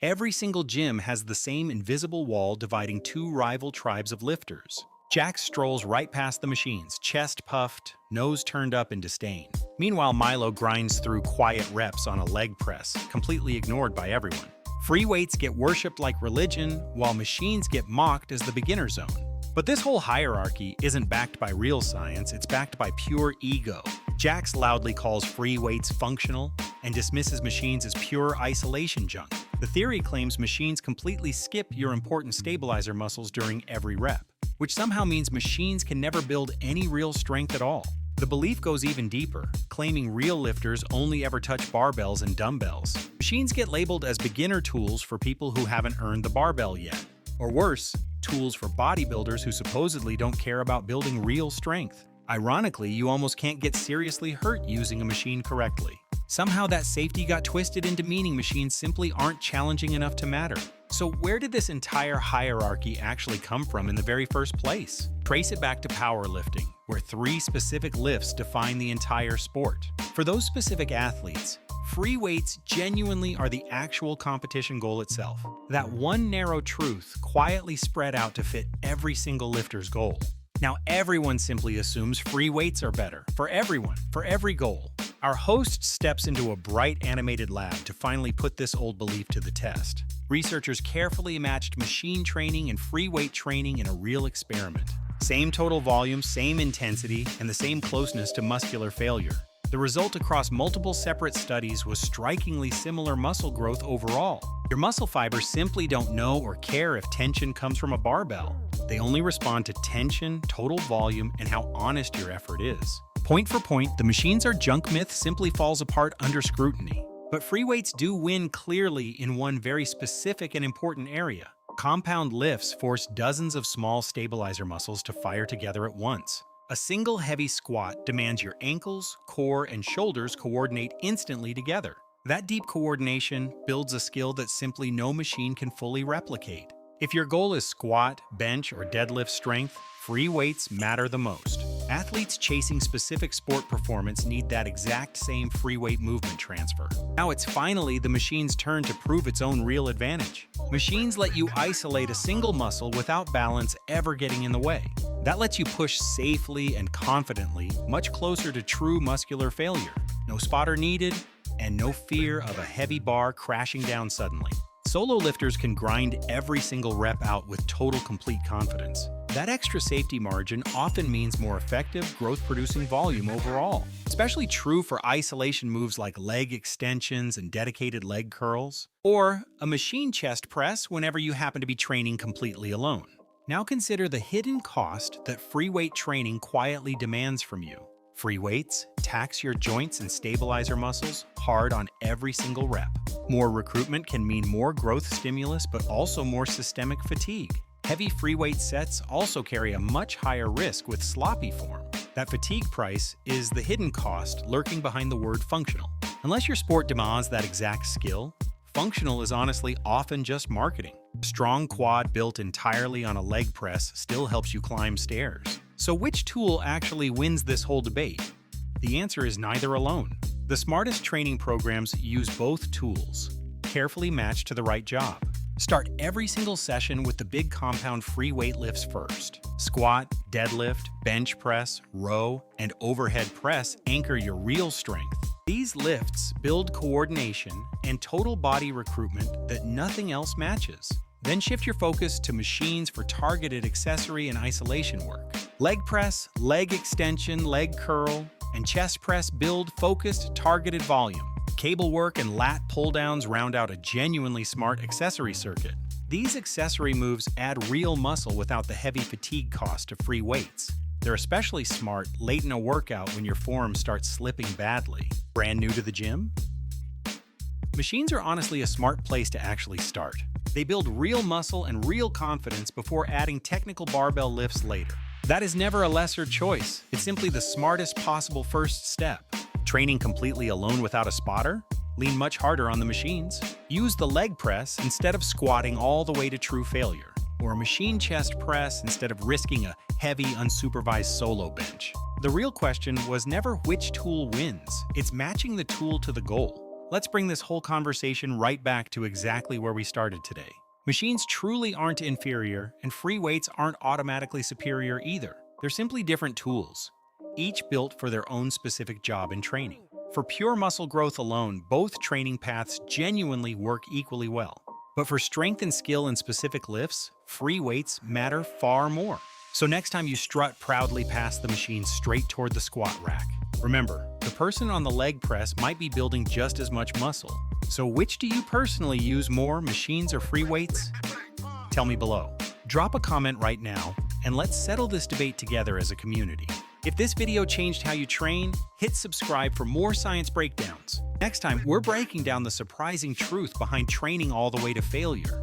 Every single gym has the same invisible wall dividing two rival tribes of lifters. Jack strolls right past the machines, chest puffed, nose turned up in disdain. Meanwhile, Milo grinds through quiet reps on a leg press, completely ignored by everyone. Free weights get worshipped like religion, while machines get mocked as the beginner zone. But this whole hierarchy isn't backed by real science, it's backed by pure ego. Jax loudly calls free weights functional and dismisses machines as pure isolation junk. The theory claims machines completely skip your important stabilizer muscles during every rep, which somehow means machines can never build any real strength at all. The belief goes even deeper, claiming real lifters only ever touch barbells and dumbbells. Machines get labeled as beginner tools for people who haven't earned the barbell yet. Or worse, tools for bodybuilders who supposedly don't care about building real strength. Ironically, you almost can't get seriously hurt using a machine correctly. Somehow that safety got twisted into meaning machines simply aren't challenging enough to matter. So where did this entire hierarchy actually come from in the very first place? Trace it back to powerlifting, where 3 specific lifts define the entire sport. For those specific athletes, free weights genuinely are the actual competition goal itself. That one narrow truth quietly spread out to fit every single lifter's goal. Now everyone simply assumes free weights are better, for everyone, for every goal. Our host steps into a bright animated lab to finally put this old belief to the test. Researchers carefully matched machine training and free weight training in a real experiment. Same total volume, same intensity, and the same closeness to muscular failure. The result across multiple separate studies was strikingly similar muscle growth overall. Your muscle fibers simply don't know or care if tension comes from a barbell. They only respond to tension, total volume, and how honest your effort is. Point for point, the machines are junk myth simply falls apart under scrutiny. But free weights do win clearly in one very specific and important area. Compound lifts force dozens of small stabilizer muscles to fire together at once. A single heavy squat demands your ankles, core, and shoulders coordinate instantly together. That deep coordination builds a skill that simply no machine can fully replicate. If your goal is squat, bench, or deadlift strength, free weights matter the most. Athletes chasing specific sport performance need that exact same free weight movement transfer. Now it's finally the machine's turn to prove its own real advantage. Machines let you isolate a single muscle without balance ever getting in the way. That lets you push safely and confidently, much closer to true muscular failure. No spotter needed, and no fear of a heavy bar crashing down suddenly. Solo lifters can grind every single rep out with total complete confidence. That extra safety margin often means more effective, growth-producing volume overall. Especially true for isolation moves like leg extensions and dedicated leg curls, or a machine chest press whenever you happen to be training completely alone. Now consider the hidden cost that free weight training quietly demands from you. Free weights tax your joints and stabilizer muscles hard on every single rep. More recruitment can mean more growth stimulus, but also more systemic fatigue. Heavy free weight sets also carry a much higher risk with sloppy form. That fatigue price is the hidden cost lurking behind the word functional. Unless your sport demands that exact skill, functional is honestly often just marketing. A strong quad built entirely on a leg press still helps you climb stairs. So which tool actually wins this whole debate? The answer is neither alone. The smartest training programs use both tools, carefully matched to the right job. Start every single session with the big compound free weight lifts first. Squat, deadlift, bench press, row, and overhead press anchor your real strength. These lifts build coordination and total body recruitment that nothing else matches. Then shift your focus to machines for targeted accessory and isolation work. Leg press, leg extension, leg curl, and chest press build focused, targeted volume. Cable work and lat pulldowns round out a genuinely smart accessory circuit. These accessory moves add real muscle without the heavy fatigue cost of free weights. They're especially smart late in a workout when your form starts slipping badly. Brand new to the gym? Machines are honestly a smart place to actually start. They build real muscle and real confidence before adding technical barbell lifts later. That is never a lesser choice. It's simply the smartest possible first step. Training completely alone without a spotter? Lean much harder on the machines. Use the leg press instead of squatting all the way to true failure. Or a machine chest press instead of risking a heavy, unsupervised solo bench. The real question was never which tool wins. It's matching the tool to the goal. let's bring this whole conversation right back to exactly where we started today. Machines truly aren't inferior, and free weights aren't automatically superior either. They're simply different tools, each built for their own specific job and training. For pure muscle growth alone, both training paths genuinely work equally well. But for strength and skill in specific lifts, free weights matter far more. So next time you strut proudly past the machine straight toward the squat rack, remember, the person on the leg press might be building just as much muscle. So which do you personally use more, machines or free weights? Tell me below. Drop a comment right now, and let's settle this debate together as a community. If this video changed how you train, hit subscribe for more science breakdowns. Next time, we're breaking down the surprising truth behind training all the way to failure.